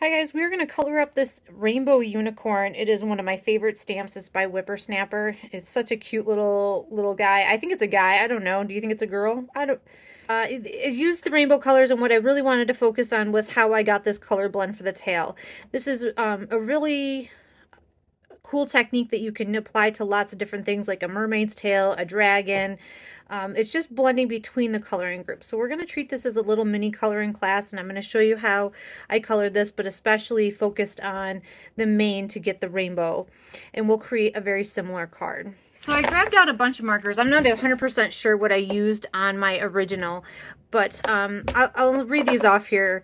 Hi guys, we're going to color up this rainbow unicorn. It is one of my favorite stamps. It's by Whippersnapper. It's such a cute little guy. I think it's a guy. I don't know. Do you think it's a girl? I don't. It used the rainbow colors, and what I really wanted to focus on was how I got this color blend for the tail. This is a really cool technique that you can apply to lots of different things like a mermaid's tail, a dragon. It's just blending between the coloring groups. So we're going to treat this as a little mini coloring class, and I'm going to show you how I colored this, but especially focused on the mane to get the rainbow. And we'll create a very similar card. So I grabbed out a bunch of markers. I'm not 100% sure what I used on my original, but I'll read these off here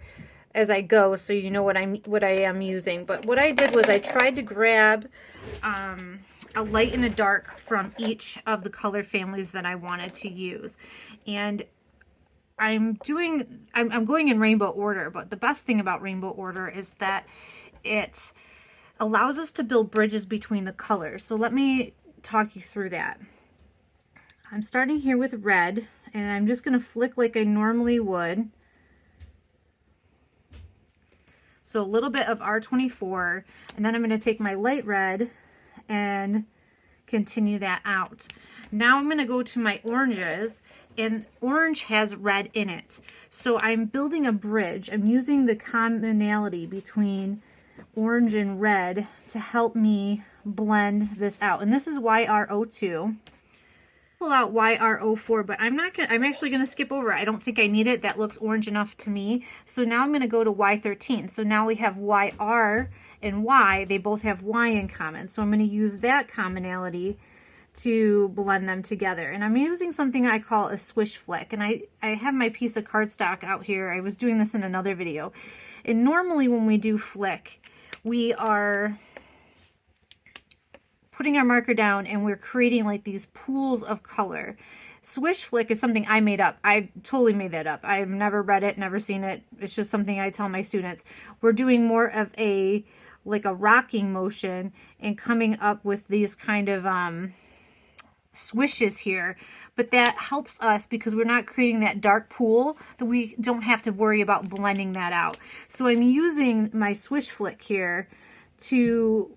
as I go so you know what I am using. But what I did was I tried to grab a light and a dark from each of the color families that I wanted to use. And I'm going in rainbow order, but the best thing about rainbow order is that it allows us to build bridges between the colors. So let me talk you through that. I'm starting here with red, and I'm just going to flick like I normally would. So a little bit of R24, and then I'm going to take my light red and continue that out. Now I'm going to go to my oranges, and orange has red in it. So I'm building a bridge. I'm using the commonality between orange and red to help me blend this out. And this is YR02. Pull out YR04, but I'm actually going to skip over. I don't think I need it. That looks orange enough to me. So now I'm going to go to Y13. So now we have YR and Y. They both have Y in common. So I'm going to use that commonality to blend them together. And I'm using something I call a swish flick. And I have my piece of cardstock out here. I was doing this in another video. And normally when we do flick, we are putting our marker down and we're creating like these pools of color. Swish flick is something I made up. I totally made that up. I've never read it, never seen it. It's just something I tell my students. We're doing more of like a rocking motion and coming up with these kind of swishes here, but that helps us because we're not creating that dark pool that we don't have to worry about blending that out. So I'm using my swish flick here to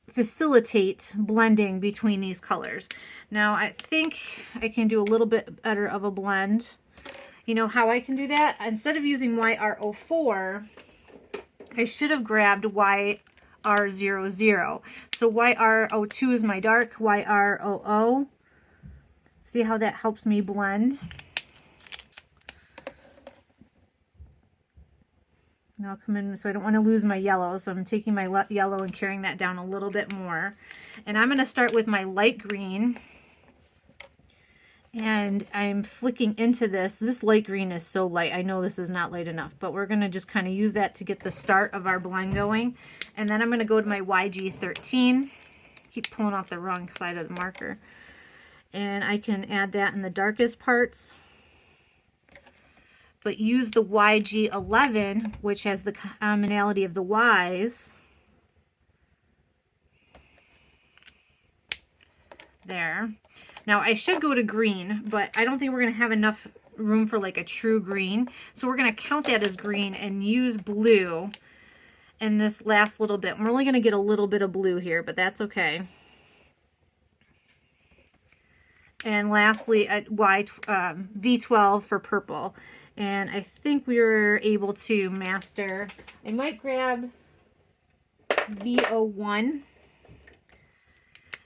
facilitate blending between these colors. Now I think I can do a little bit better of a blend. You know how I can do that? Instead of using YR04, I should have grabbed YR00. So YR02 is my dark, YR00. See how that helps me blend? And I'll come in, so I don't want to lose my yellow, so I'm taking my yellow and carrying that down a little bit more. And I'm going to start with my light green, and I'm flicking into this. This light green is so light. I know this is not light enough, but we're going to just kind of use that to get the start of our blend going. And then I'm going to go to my YG13. Keep pulling off the wrong side of the marker. And I can add that in the darkest parts, but use the YG11, which has the commonality of the Ys. There. Now I should go to green, but I don't think we're going to have enough room for like a true green. So we're going to count that as green and use blue in this last little bit. We're only going to get a little bit of blue here, but that's okay. And lastly, at V12 for purple. And I think we were able to master, I might grab V01,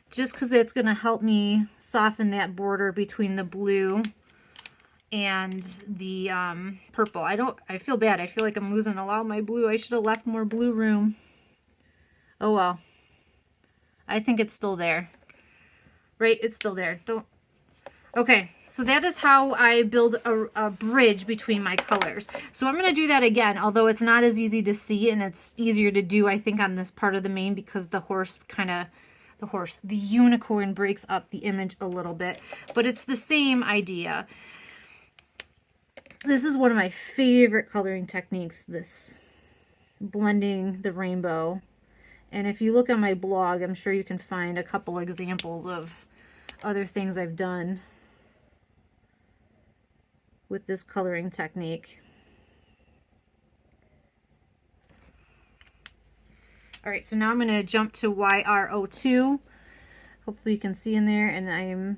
just because it's going to help me soften that border between the blue and the purple. I feel bad. I feel like I'm losing a lot of my blue. I should have left more blue room. Oh well. I think it's still there. Right? It's still there. Okay, so that is how I build a bridge between my colors. So I'm going to do that again, although it's not as easy to see, and it's easier to do, I think, on this part of the mane because the unicorn breaks up the image a little bit, but it's the same idea. This is one of my favorite coloring techniques, this blending the rainbow. And if you look on my blog, I'm sure you can find a couple examples of other things I've done with this coloring technique. All right, so now I'm going to jump to YR02. Hopefully you can see in there, and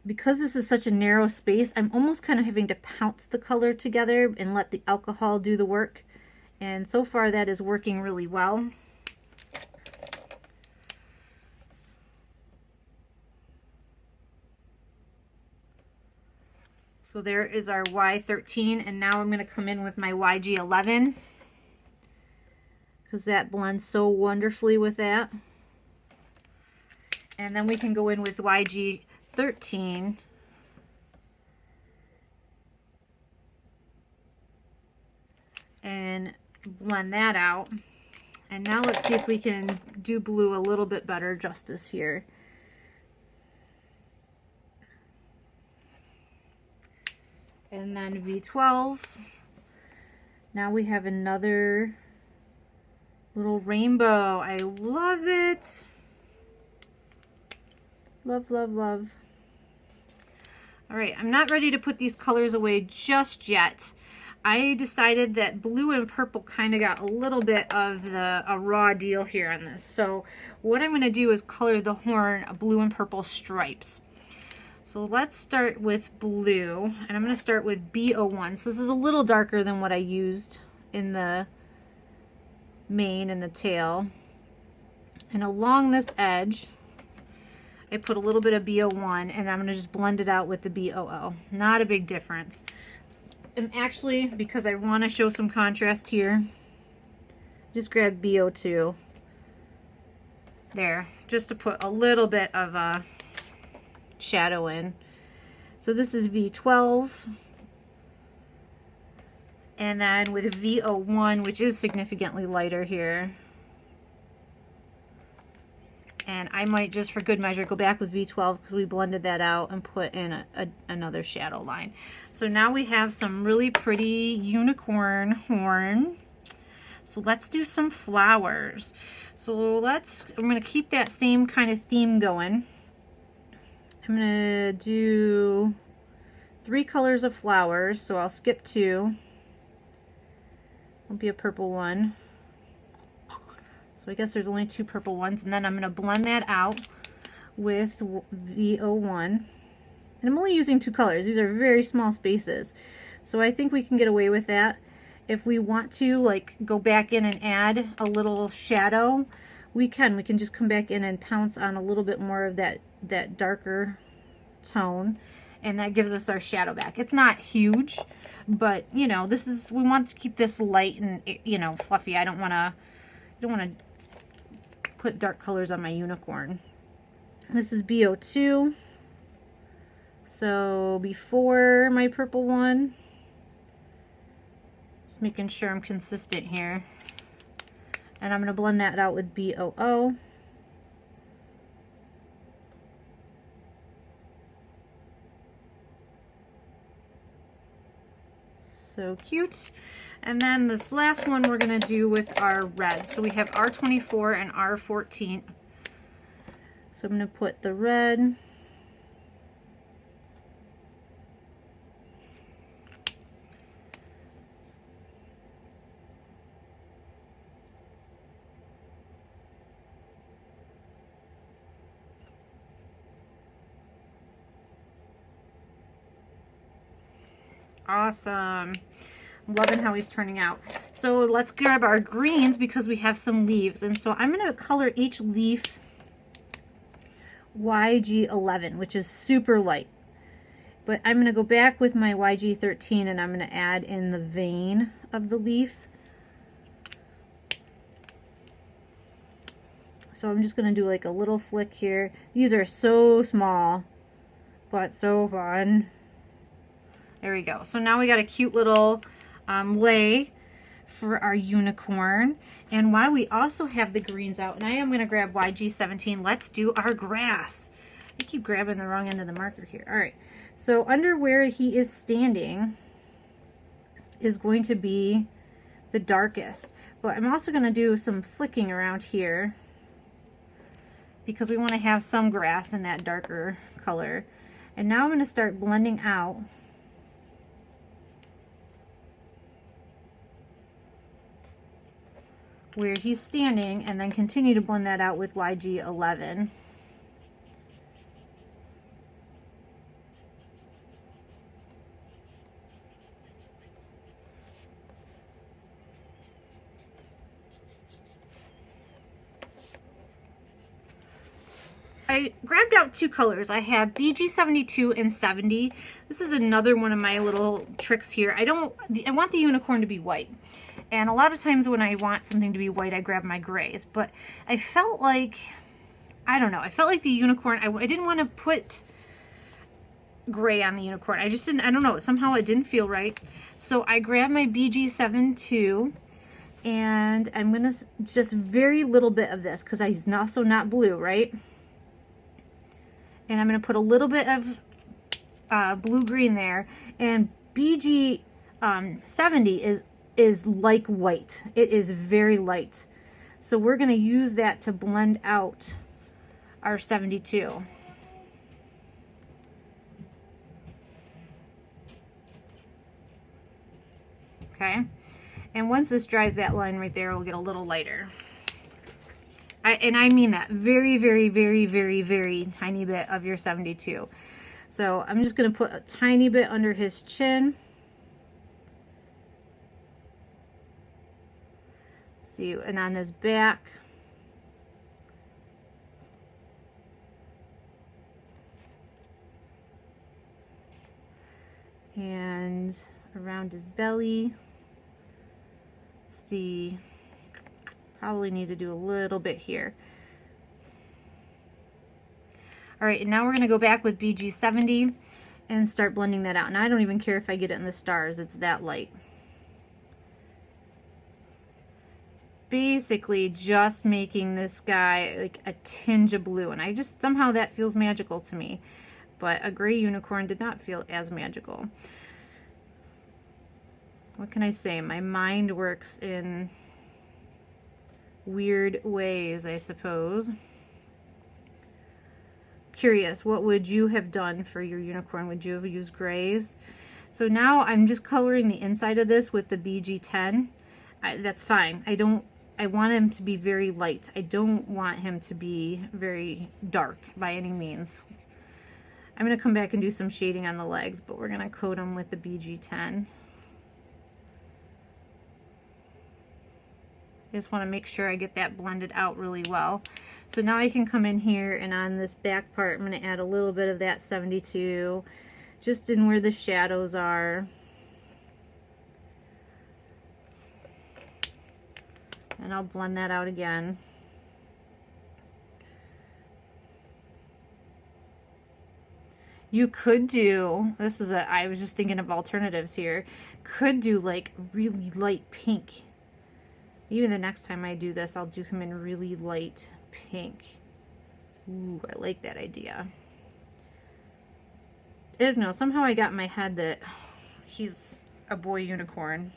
because this is such a narrow space, I'm almost kind of having to pounce the color together and let the alcohol do the work. And so far that is working really well. So there is our Y13, and now I'm going to come in with my YG11 because that blends so wonderfully with that. And then we can go in with YG13 and blend that out. And now let's see if we can do blue a little bit better justice here. And then V12. Now we have another little rainbow. I love it. Love, love, love. All right, I'm not ready to put these colors away just yet. I decided that blue and purple kind of got a little bit of a raw deal here on this. So what I'm going to do is color the horn blue and purple stripes. So let's start with blue, and I'm going to start with B01. So this is a little darker than what I used in the mane and the tail. And along this edge, I put a little bit of B01, and I'm going to just blend it out with the B00. Not a big difference. And actually, because I want to show some contrast here, just grab B02 there, just to put a little bit of a shadow in. So this is V12, and then with V01, which is significantly lighter here, and I might just for good measure go back with V12 because we blended that out and put in another shadow line. So now we have some really pretty unicorn horn. So let's do some flowers. So I'm going to keep that same kind of theme going. I'm going to do 3 colors of flowers, so I'll skip 2. There'll be a purple one. So I guess there's only 2 purple ones, and then I'm going to blend that out with V01. And I'm only using 2 colors. These are very small spaces. So I think we can get away with that. If we want to like go back in and add a little shadow, we can just come back in and pounce on a little bit more of that darker tone, and that gives us our shadow back. It's not huge, but you know, we want to keep this light and, you know, fluffy. I don't want to put dark colors on my unicorn. This is B02, so before my purple one, just making sure I'm consistent here. And I'm going to blend that out with B00. So cute. And then this last one we're going to do with our red. So we have R24 and R14. So I'm going to put the red. Awesome. I'm loving how he's turning out. So let's grab our greens because we have some leaves. And so I'm going to color each leaf YG11, which is super light. But I'm going to go back with my YG13 and I'm going to add in the vein of the leaf. So I'm just going to do like a little flick here. These are so small, but so fun. There we go. So now we got a cute little lay for our unicorn. And while we also have the greens out, and I am going to grab YG17, let's do our grass. I keep grabbing the wrong end of the marker here. All right. So under where he is standing is going to be the darkest. But I'm also going to do some flicking around here because we want to have some grass in that darker color. And now I'm going to start blending out where he's standing, and then continue to blend that out with YG11. I grabbed out two colors. I have BG72 and 70. This is another one of my little tricks here. I want the unicorn to be white. And a lot of times when I want something to be white, I grab my grays. But I felt like, I don't know, I felt like the unicorn, I didn't want to put gray on the unicorn. I just didn't, I don't know, somehow it didn't feel right. So I grabbed my BG72 and I'm going to just very little bit of this because he's also not blue, right? And I'm going to put a little bit of blue-green there. And BG 70 is like white. It is very light. So we're going to use that to blend out our 72. Okay. And once this dries, that line right there will get a little lighter. And I mean that very, very, very, very, very tiny bit of your 72. So I'm just going to put a tiny bit under his chin. Let's see, and on his back. And around his belly. Let's see. Probably need to do a little bit here. All right, and now we're going to go back with BG70 and start blending that out. And I don't even care if I get it in the stars. It's that light. It's basically just making this guy like a tinge of blue. And I just, somehow that feels magical to me. But a gray unicorn did not feel as magical. What can I say? My mind works in weird ways, I suppose. Curious, what would you have done for your unicorn? Would you have used grays? So now I'm just coloring the inside of this with the BG10. That's fine. I want him to be very light. I don't want him to be very dark by any means. I'm going to come back and do some shading on the legs, but we're going to coat him with the BG10. I just want to make sure I get that blended out really well. So now I can come in here and on this back part, I'm going to add a little bit of that 72, just in where the shadows are. And I'll blend that out again. You could do, I was just thinking of alternatives here, could do like really light pink. Even the next time I do this, I'll do him in really light pink. Ooh, I like that idea. I don't know, somehow I got in my head that he's a boy unicorn.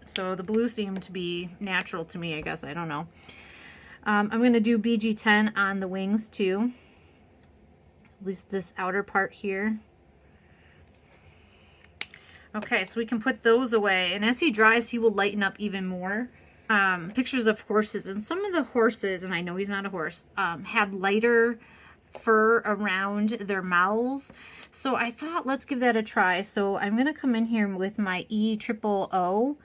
So the blue seemed to be natural to me, I guess. I don't know. I'm going to do BG10 on the wings too. At least this outer part here. Okay, so we can put those away. And as he dries, he will lighten up even more. Pictures of horses, and some of the horses, and I know he's not a horse, had lighter fur around their mouths. So I thought, let's give that a try. So I'm going to come in here with my E00,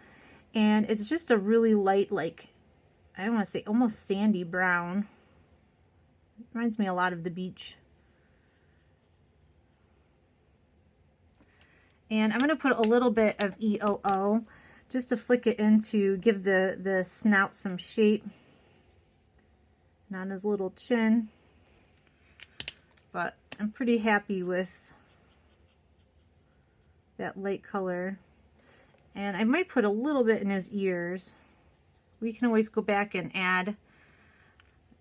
and it's just a really light, like, I don't want to say almost sandy brown. Reminds me a lot of the beach. And I'm going to put a little bit of E00 just to flick it in to give the snout some shape. And on his little chin. But I'm pretty happy with that light color. And I might put a little bit in his ears. We can always go back and add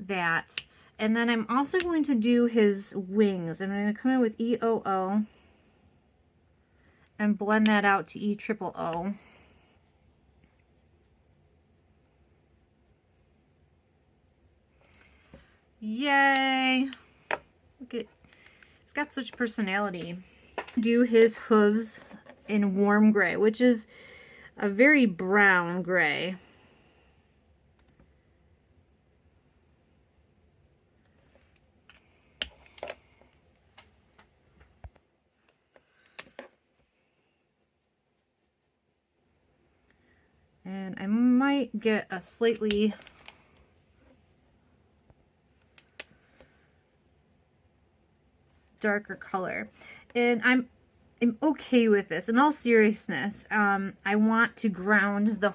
that. And then I'm also going to do his wings. I'm going to come in with E00 and blend that out to E00. Yay! Look at, it's got such personality. Do his hooves in warm gray, which is a very brown gray. And I might get a slightly darker color. And I'm okay with this. In all seriousness, I want to ground the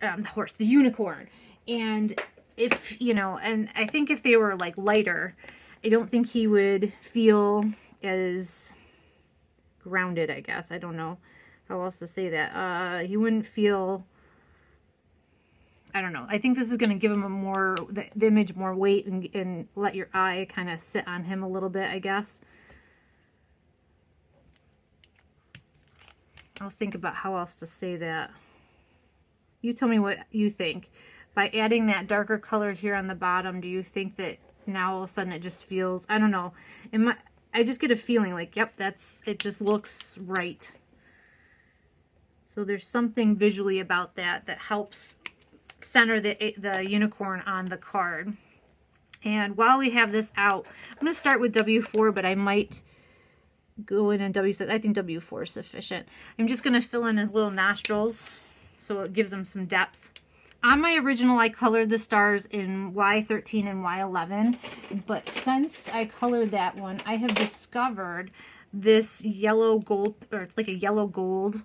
the unicorn. And if, you know, and I think if they were like lighter, I don't think he would feel as grounded, I guess. I don't know how else to say that. He wouldn't feel, I don't know. I think this is going to give him a more, the image more weight and let your eye kind of sit on him a little bit, I guess. I'll think about how else to say that. You tell me what you think. By adding that darker color here on the bottom, do you think that now all of a sudden it just feels, I don't know. I just get a feeling like, yep, it just looks right. So there's something visually about that helps center the unicorn on the card. And while we have this out, I'm going to start with W4, but I might go in and W6. I think W4 is sufficient. I'm just going to fill in his little nostrils so it gives him some depth. On my original, I colored the stars in Y13 and Y11, but since I colored that one, I have discovered this yellow gold, or it's like a yellow gold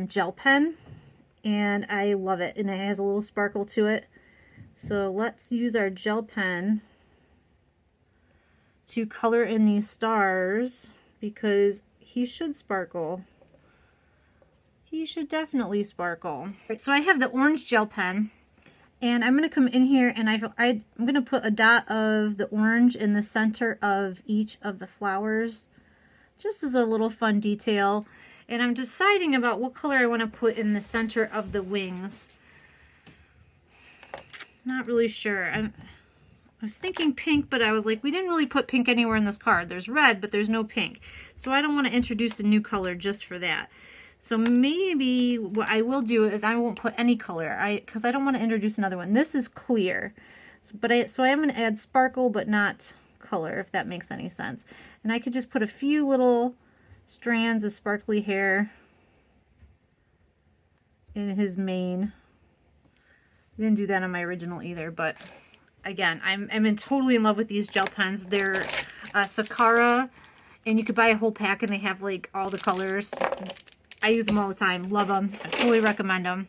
gel pen, and I love it, and it has a little sparkle to it. So let's use our gel pen to color in these stars, because he should sparkle. He should definitely sparkle. Right, so I have the orange gel pen, and I'm going to come in here and I'm going to put a dot of the orange in the center of each of the flowers, just as a little fun detail. And I'm deciding about what color I want to put in the center of the wings. Not really sure. I was thinking pink, but I was like, we didn't really put pink anywhere in this card. There's red, but there's no pink. So I don't want to introduce a new color just for that. So maybe what I will do is I won't put any color, because I don't want to introduce another one. This is clear, so I am going to add sparkle, but not color, if that makes any sense. And I could just put a few little strands of sparkly hair in his mane. I didn't do that on my original either, but again, I'm totally in love with these gel pens. They're Sakura, and you could buy a whole pack, and they have like all the colors. I use them all the time. Love them. I totally recommend them.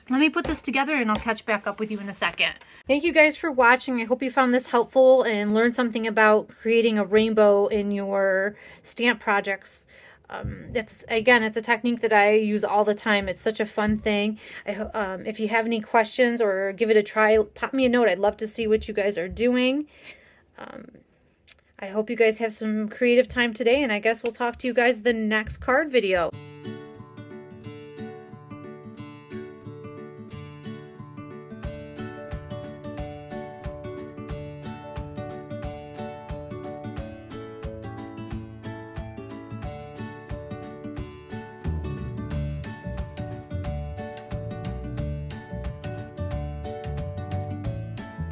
Let me put this together and I'll catch back up with you in a second. Thank you guys for watching. I hope you found this helpful and learned something about creating a rainbow in your stamp projects. It's a technique that I use all the time. It's such a fun thing. If you have any questions or give it a try, pop me a note. I'd love to see what you guys are doing. I hope you guys have some creative time today, and I guess we'll talk to you guys the next card video.